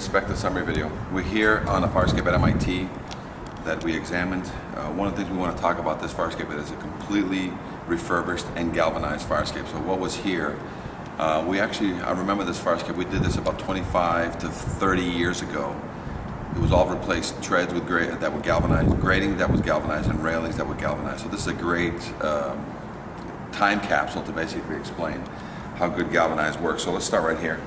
inspector summary video. We're here on a fire escape at MIT that we examined. One of the things we want to talk about this fire escape is a completely refurbished and galvanized fire escape. So what was here, I remember this fire escape, we did this about 25 to 30 years ago. It was all replaced, treads with that were galvanized, grating that was galvanized, and railings that were galvanized. So this is a great time capsule to basically explain how good galvanized works. So let's start right here.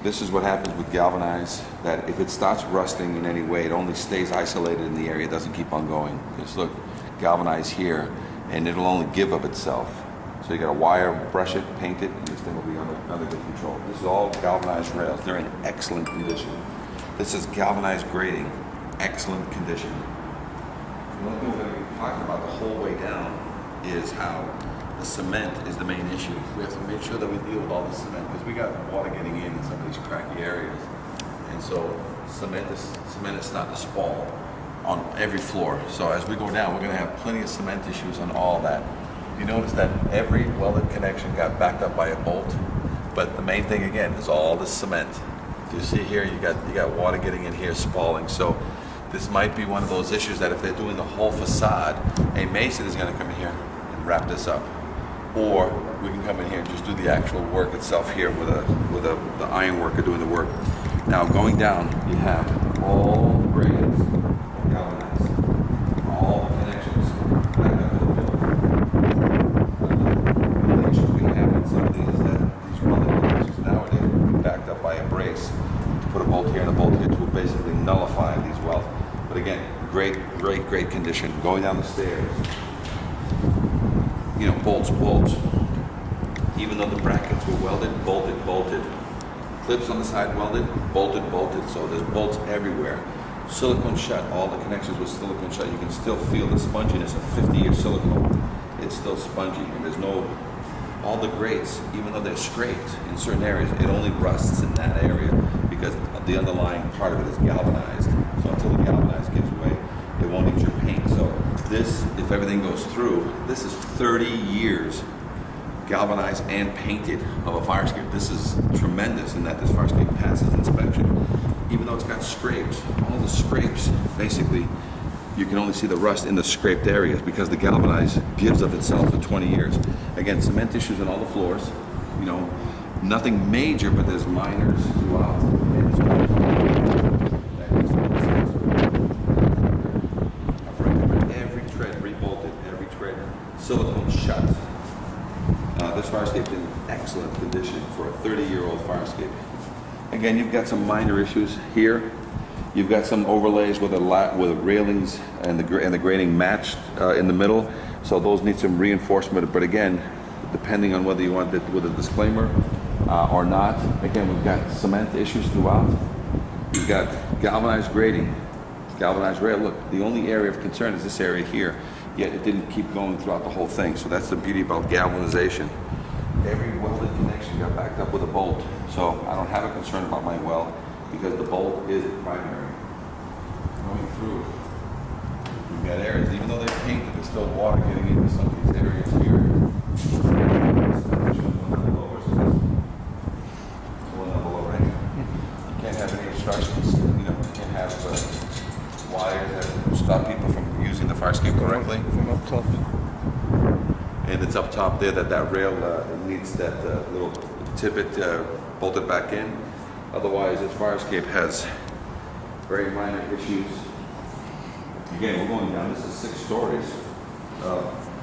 This is what happens with galvanized, that if it starts rusting in any way, it only stays isolated in the area, it doesn't keep on going. Just look, galvanized here, and it'll only give of itself. So you got to wire, brush it, paint it, and this thing will be under good control. This is all galvanized rails. They're in excellent condition. This is galvanized grating, excellent condition. The only thing we're going to be talking about the whole way down is how the cement is the main issue. We have to make sure that we deal with all the cement because we got water getting in some of these cracky areas. And so cement is starting to spall on every floor. So as we go down, we're going to have plenty of cement issues on all that. You notice that every welded connection got backed up by a bolt, but the main thing again is all the cement. You see here, you got water getting in here, spalling. So this might be one of those issues that if they're doing the whole facade, a mason is going to come in here and wrap this up, or we can come in here and just do the actual work itself here with the iron worker doing the work. Now going down, you have all the gratings galvanized, all the connections back up to the building. The issue we have in some of these is that these welded connections nowadays are backed up by a brace. Put a bolt here and a bolt here to basically nullify these welds. But again, great condition. Going down the stairs, you know, bolts. Even though the brackets were welded, bolted. Clips on the side welded, bolted. So there's bolts everywhere. Silicone shut, all the connections were silicone shut. You can still feel the sponginess of 50-year silicone. It's still spongy, and there's no, all the grates, even though they're scraped in certain areas, it only rusts in that area because the underlying part of it is galvanized. So until the galvanized gives way, it won't eat your paint. So this, if everything goes through, this is 30 years galvanized and painted of a fire escape. This is tremendous in that this fire escape passes inspection. Even though it's got scrapes, all the scrapes, basically, you can only see the rust in the scraped areas because the galvanized gives of itself for 20 years. Again, cement issues on all the floors. You know, nothing major, but there's minors throughout. Every tread rebolted, every tread silicone shut. This fire escape is in excellent condition for a 30-year-old fire escape. Again, you've got some minor issues here. You've got some overlays with the railings and the grating matched in the middle, so those need some reinforcement. But again, depending on whether you want it with a disclaimer or not, again, we've got cement issues throughout. You've got galvanized grating, galvanized rail. Look, the only area of concern is this area here, yet it didn't keep going throughout the whole thing. So that's the beauty about galvanization. Every welded connection got backed up with a bolt, so I don't have a concern about my weld because the bolt is primary. Going through, we've got areas, even though they're painted, there's still water getting into some of these areas here. You can't have any obstructions, you know, you can't have wires that stop people from using the fire escape correctly. From up top. And it's up top there that rail needs that little tippet bolted back in. Otherwise, this fire escape has very minor issues. Again, we're going down. This is 6 stories.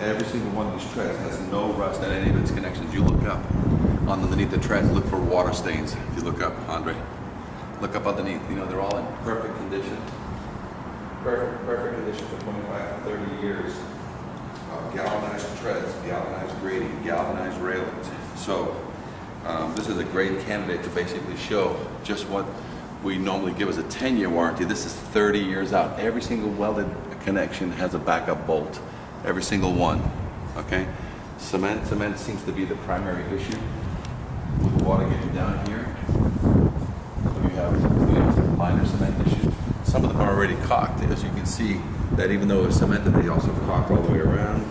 Every single one of these treads has no rust at any of its connections. You look up underneath the treads, look for water stains. If you look up, Andre, look up underneath. You know, they're all in perfect condition. Perfect condition for 25 to 30 years. Galvanized treads, galvanized grating, galvanized railings. So this is a great candidate to basically show just what we normally give as a 10-year warranty. This is 30 years out. Every single welded connection has a backup bolt. Every single one. Okay? Cement seems to be the primary issue with the water getting down here. So you have minor cement issues. Some of them are already caulked, as you can see that even though it's cemented, they also caulk all the way around.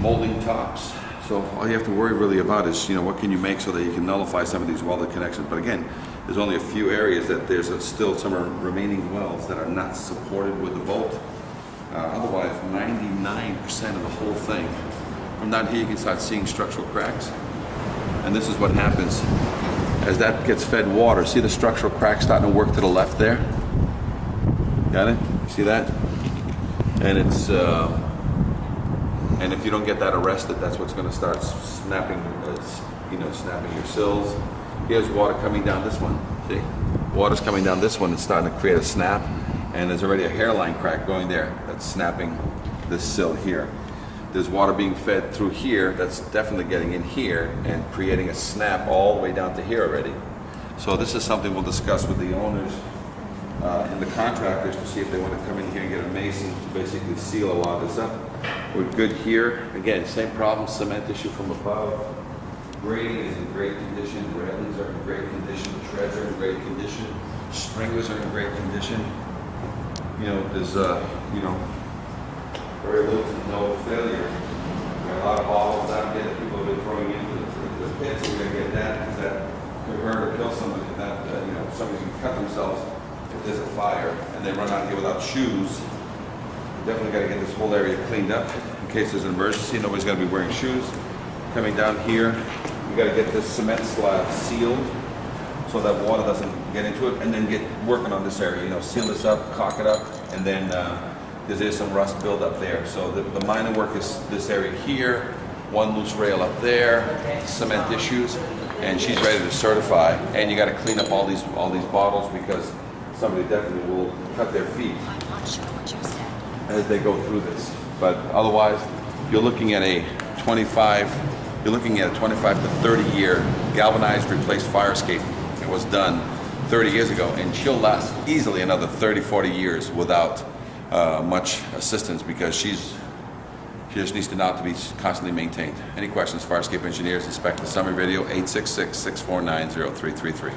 Molding tops. So all you have to worry really about is, you know, what can you make so that you can nullify some of these welded connections. But again, There's only a few areas that there's still some remaining welds that are not supported with the bolt. Otherwise, 99% of the whole thing. From down here, you can start seeing structural cracks. And this is what happens as that gets fed water. See the structural crack starting to work to the left there? Got it? See that? And it's, and if you don't get that arrested, that's what's going to start snapping, snapping your sills. Here's water coming down this one. See? Water's coming down this one. It's starting to create a snap. And there's already a hairline crack going there that's snapping this sill here. There's water being fed through here that's definitely getting in here and creating a snap all the way down to here already. So this is something we'll discuss with the owners and the contractors to see if they want to come in here and get a mason to basically seal a lot of this up. We're good here. Again, same problem, cement issue from above. Grating is in great condition. Railings are in great condition. Treads are in great condition. Stringers are in great condition. There's very little to no failure. There are a lot of bottles out there that people have been throwing into the pits. We're going to get that because that could hurt or kill somebody. That somebody can cut themselves if there's a fire and they run out here without shoes. We definitely got to get this whole area cleaned up in case there's an emergency. Nobody's going to be wearing shoes. Coming down here, we got to get this cement slab sealed so that water doesn't get into it, and then get working on this area. Seal this up, caulk it up, and then there's some rust buildup there. So the minor work is this area here, one loose rail up there, cement issues, and she's ready to certify. And you got to clean up all these bottles because somebody definitely will cut their feet as they go through this. But otherwise, you're looking at a 25 to 30 year galvanized replaced fire escape. It was done 30 years ago, and she'll last easily another 30, 40 years without much assistance because she just needs to not to be constantly maintained. Any questions, Fire Escape Engineers, inspect the summary video, 866-649-0333.